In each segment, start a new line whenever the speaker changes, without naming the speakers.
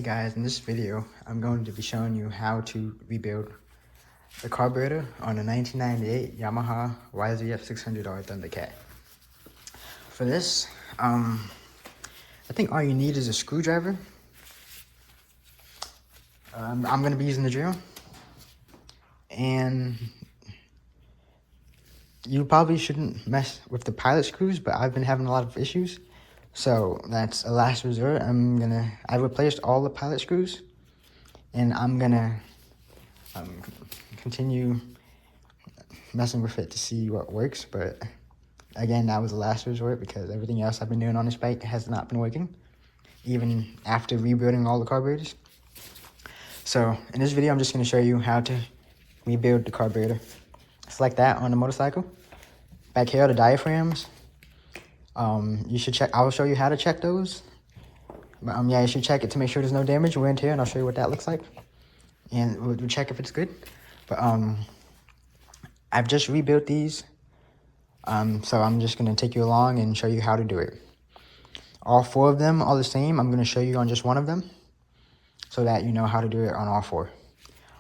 guys, in this video, I'm going to be showing you how to rebuild the carburetor on a 1998 Yamaha YZF600R Thundercat. For this, I think all you need is a screwdriver. I'm going to be using the drill. And you probably shouldn't mess with the pilot screws, but I've been having a lot of issues. So that's a last resort. I replaced all the pilot screws, and I'm gonna continue messing with it to see what works. But again, that was the last resort because everything else I've been doing on this bike has not been working, even after rebuilding all the carburetors. So in this video, I'm just gonna show you how to rebuild the carburetor. It's like that on the motorcycle. Back here are the diaphragms. You should check. I will show you how to check those. But yeah, you should check it to make sure there's no damage, wear and tear, and I'll show you what that looks like. And we'll check if it's good. But I've just rebuilt these. So I'm just gonna take you along and show you how to do it. All four of them are the same. I'm gonna show you on just one of them, so that you know how to do it on all four.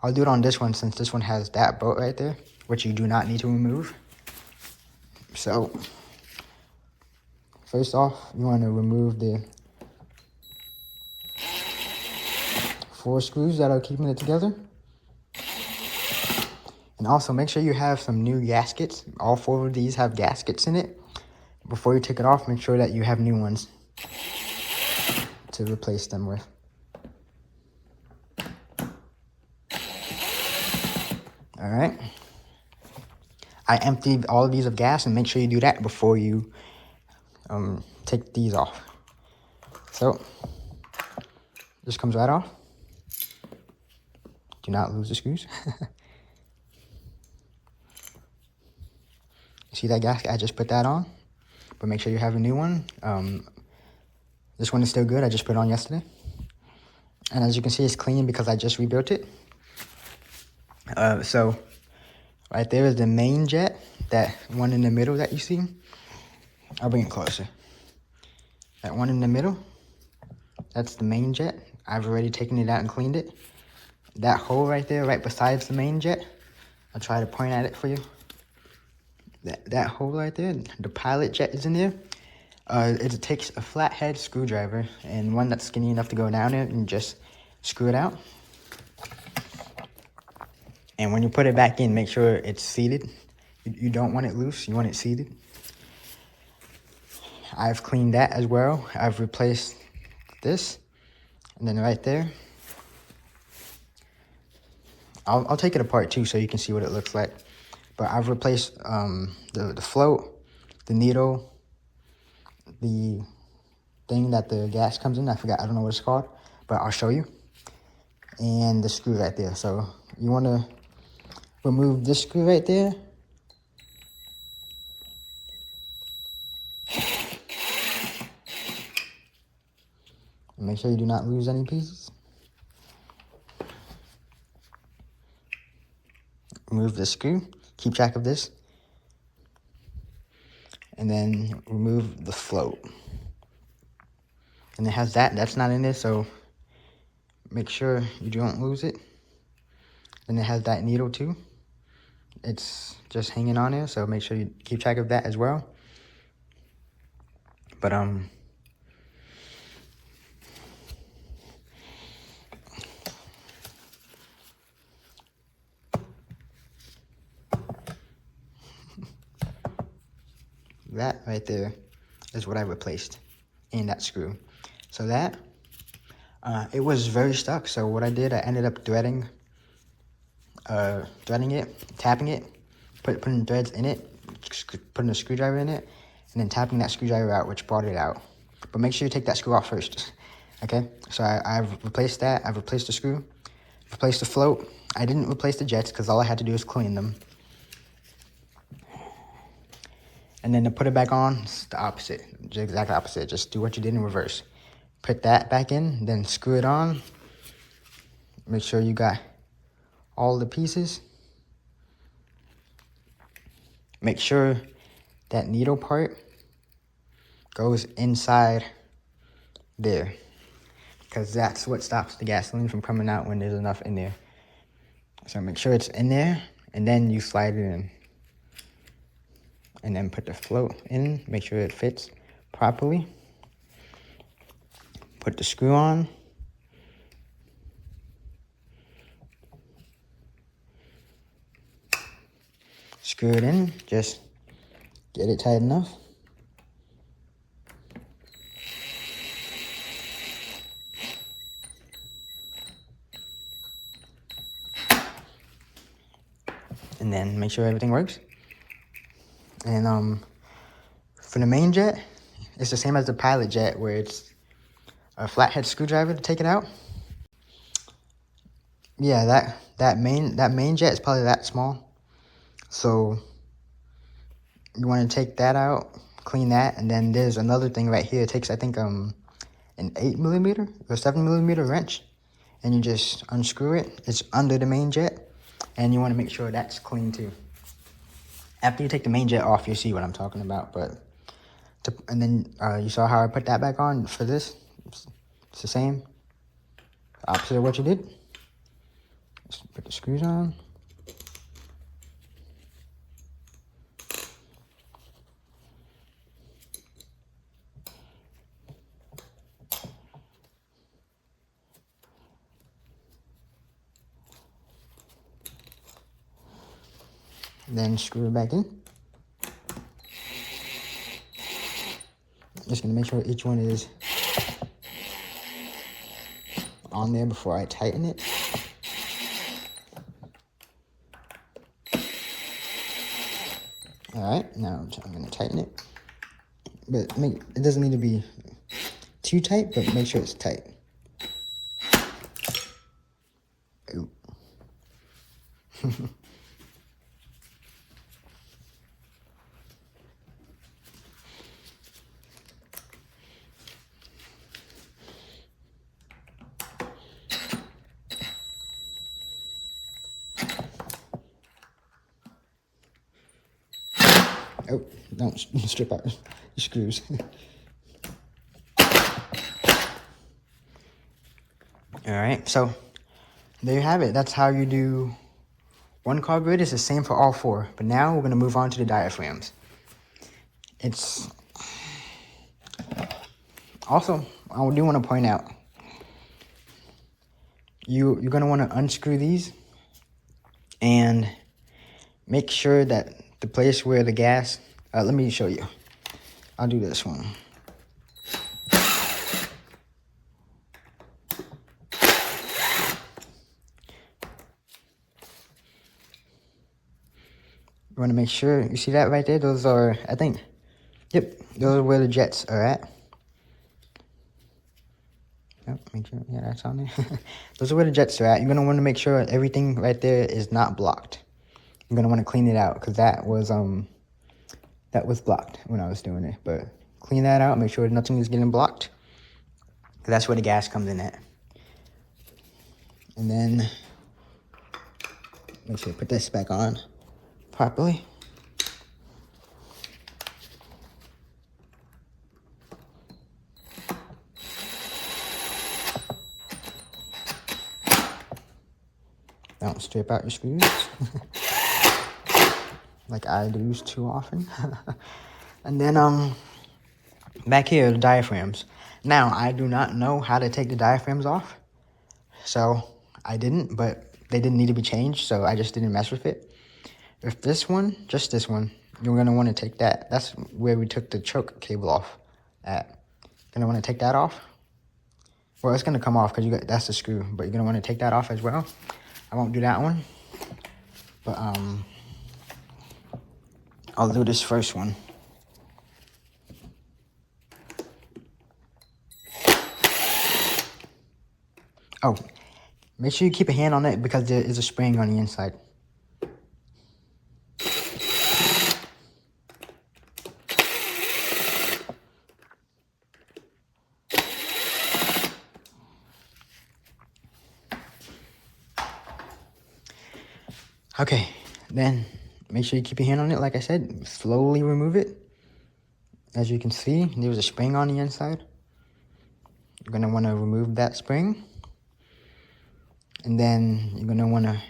I'll do it on this one since this one has that bolt right there, which you do not need to remove. So first off, you want to remove the 4 screws that are keeping it together. And also make sure you have some new gaskets. All 4 of these have gaskets in it. Before you take it off, make sure that you have new ones to replace them with. All right. I emptied all of these of gas, and make sure you do that before you take these off. So this comes right off. Do not lose the screws. See that gasket? I just put that on, but make sure you have a new one. This one is still good. I just put it on yesterday, and as you can see, it's clean because I just rebuilt it. So right there is the main jet, that one in the middle that you see. I'll bring it closer. That one in the middle, that's the main jet. I've already taken it out and cleaned it. That hole right there, right besides the main jet, I'll try to point at it for you. That hole right there, the pilot jet is in there. It takes a flathead screwdriver and one that's skinny enough to go down there and just screw it out. And when you put it back in, make sure it's seated. You don't want it loose, you want it seated. I've cleaned that as well. I've replaced this, and then right there, I'll take it apart too so you can see what it looks like. But I've replaced the float, the needle, the thing that the gas comes in. I don't know what it's called, but I'll show you. And the screw right there. So you want to remove this screw right there. Make sure you do not lose any pieces. Remove the screw. Keep track of this. And then remove the float. And it has that's not in there, so make sure you don't lose it. And it has that needle too. It's just hanging on there, so make sure you keep track of that as well. But that right there is what I replaced in that screw. So that, it was very stuck. So what I did, I ended up threading it, tapping it, putting threads in it, putting a screwdriver in it, and then tapping that screwdriver out, which brought it out. But make sure you take that screw off first. Okay, so I've replaced that. I've replaced the screw, replaced the float. I didn't replace the jets because all I had to do was clean them. And then to put it back on, it's the opposite, the exact opposite. Just do what you did in reverse. Put that back in, then screw it on. Make sure you got all the pieces. Make sure that needle part goes inside there. because that's what stops the gasoline from coming out when there's enough in there. So make sure it's in there, and then you slide it in. And then put the float in, make sure it fits properly. Put the screw on. Screw it in, just get it tight enough. And then make sure everything works. And for the main jet, it's the same as the pilot jet, where it's a flathead screwdriver to take it out. Yeah, that main jet is probably that small. So you want to take that out, clean that, and then there's another thing right here. It takes, I think, an 8mm or 7mm wrench, and you just unscrew it. It's under the main jet, and you want to make sure that's clean too. After you take the main jet off, you'll see what I'm talking about. And then you saw how I put that back on for this. It's the same, opposite of what you did. Just put the screws on. Then screw it back in. Just gonna make sure each one is on there before I tighten it. All right, now I'm gonna tighten it. But it doesn't need to be too tight, but make sure it's tight. Ooh. Oh, don't strip out your screws. All right, so there you have it. That's how you do one carburetor. It's the same for all four, but now we're gonna move on to the diaphragms. It's also, I do want to point out, you're gonna want to unscrew these and make sure that the place where the gas, let me show you. I'll do this one. You want to make sure, you see that right there? Those are, I think, yep, those are where the jets are at. Yep, make sure, yeah, that's on there. Those are where the jets are at. You're going to want to make sure everything right there is not blocked. You're going to want to clean it out, because that was blocked when I was doing it. But clean that out, make sure nothing is getting blocked, because that's where the gas comes in at. And then make sure you put this back on properly. Don't strip out your screws like I do too often. And then back here, the diaphragms. Now, I do not know how to take the diaphragms off, so I didn't, but they didn't need to be changed, so I just didn't mess with it. If this one, just this one, you're going to want to take that. That's where we took the choke cable off at. You're going to want to take that off. Well, it's going to come off because that's the screw, but you're going to want to take that off as well. I won't do that one, but I'll do this first one. Oh, make sure you keep a hand on it because there is a spring on the inside. Okay, then make sure you keep your hand on it. Like I said, slowly remove it. As you can see, there was a spring on the inside. you're going to want to remove that spring. And then you're going to want to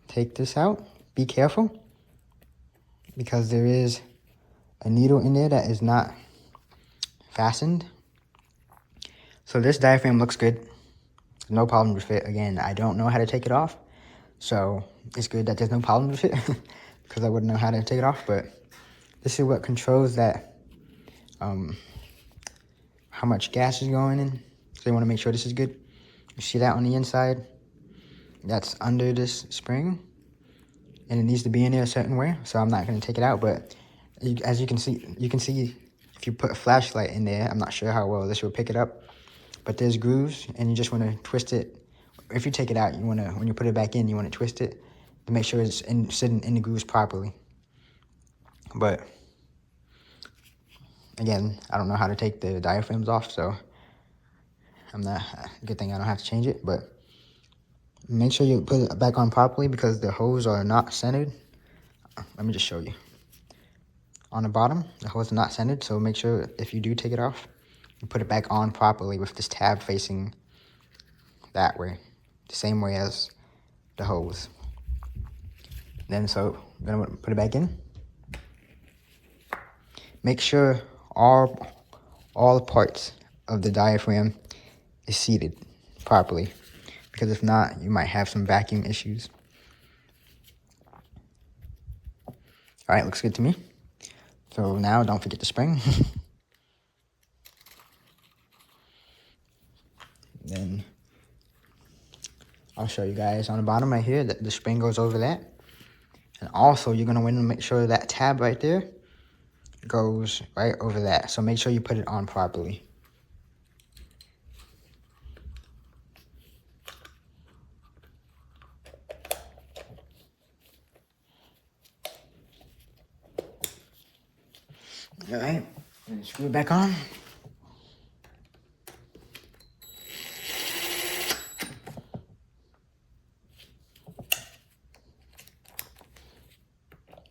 take this out. Be careful, because there is a needle in there that is not fastened. So this diaphragm looks good. No problem with it. Again, I don't know how to take it off. So it's good that there's no problem with it because I wouldn't know how to take it off. But this is what controls that, how much gas is going in. So you want to make sure this is good. You see that on the inside? That's under this spring. And it needs to be in there a certain way. So I'm not going to take it out. But as you can see if you put a flashlight in there, I'm not sure how well this will pick it up. But there's grooves, and you just want to twist it. If you take it out, you want to, when you put it back in, you want to twist it to make sure it's sitting in the grooves properly. But again, I don't know how to take the diaphragms off, so good thing I don't have to change it. But make sure you put it back on properly because the holes are not centered. Let me just show you. On the bottom, the holes are not centered, so make sure if you do take it off, you put it back on properly with this tab facing that way, the same way as the hose. Then so I'm gonna put it back in. Make sure all parts of the diaphragm is seated properly, because if not, you might have some vacuum issues. All right, looks good to me. So now don't forget the spring. Then I'll show you guys on the bottom right here that the spring goes over that. And also you're gonna want to make sure that tab right there goes right over that. So make sure you put it on properly. All right, and screw it back on.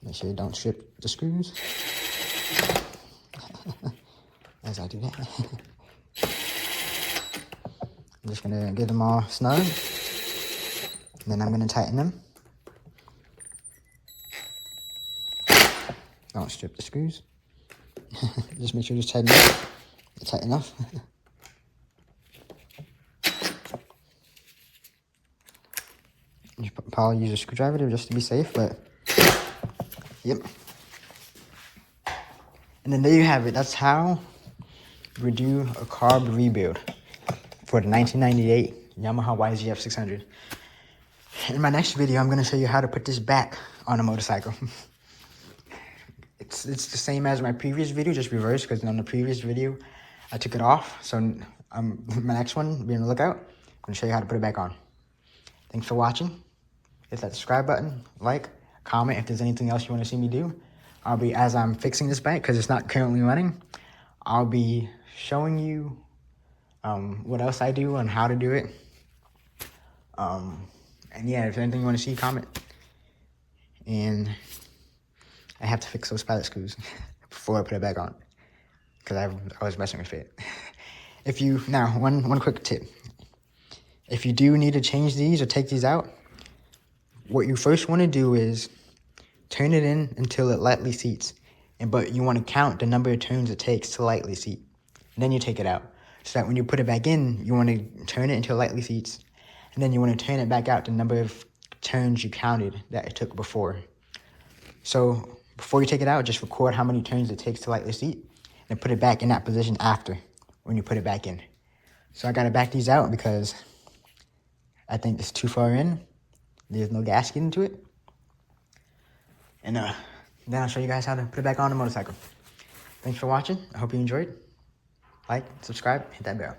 Make sure you don't strip the screws as I do that. I'm just gonna get them all snug, and then I'm gonna tighten them. Don't strip the screws. Just make sure you tighten up. It's tight enough. You probably use a screwdriver just to be safe, but yep. And then there you have it. That's how we do a carb rebuild for the 1998 Yamaha YZF600. In my next video, I'm going to show you how to put this back on a motorcycle. It's the same as my previous video, just reversed, because on the previous video, I took it off. So my next one, be on the lookout. I'm going to show you how to put it back on. Thanks for watching. Hit that subscribe button, like, comment if there's anything else you want to see me do. As I'm fixing this bike, because it's not currently running, I'll be showing you what else I do and how to do it. And yeah, if there's anything you want to see, comment. And I have to fix those pilot screws before I put it back on, because I was messing with it. Now, one quick tip. If you do need to change these or take these out, what you first want to do is turn it in until it lightly seats. But you want to count the number of turns it takes to lightly seat. And then you take it out. So that when you put it back in, you want to turn it until it lightly seats. And then you want to turn it back out the number of turns you counted that it took before. So before you take it out, just record how many turns it takes to lightly seat. And put it back in that position after, when you put it back in. So I got to back these out because I think it's too far in. There's no gasket into it. And then I'll show you guys how to put it back on the motorcycle. Thanks for watching. I hope you enjoyed. Like, subscribe, hit that bell.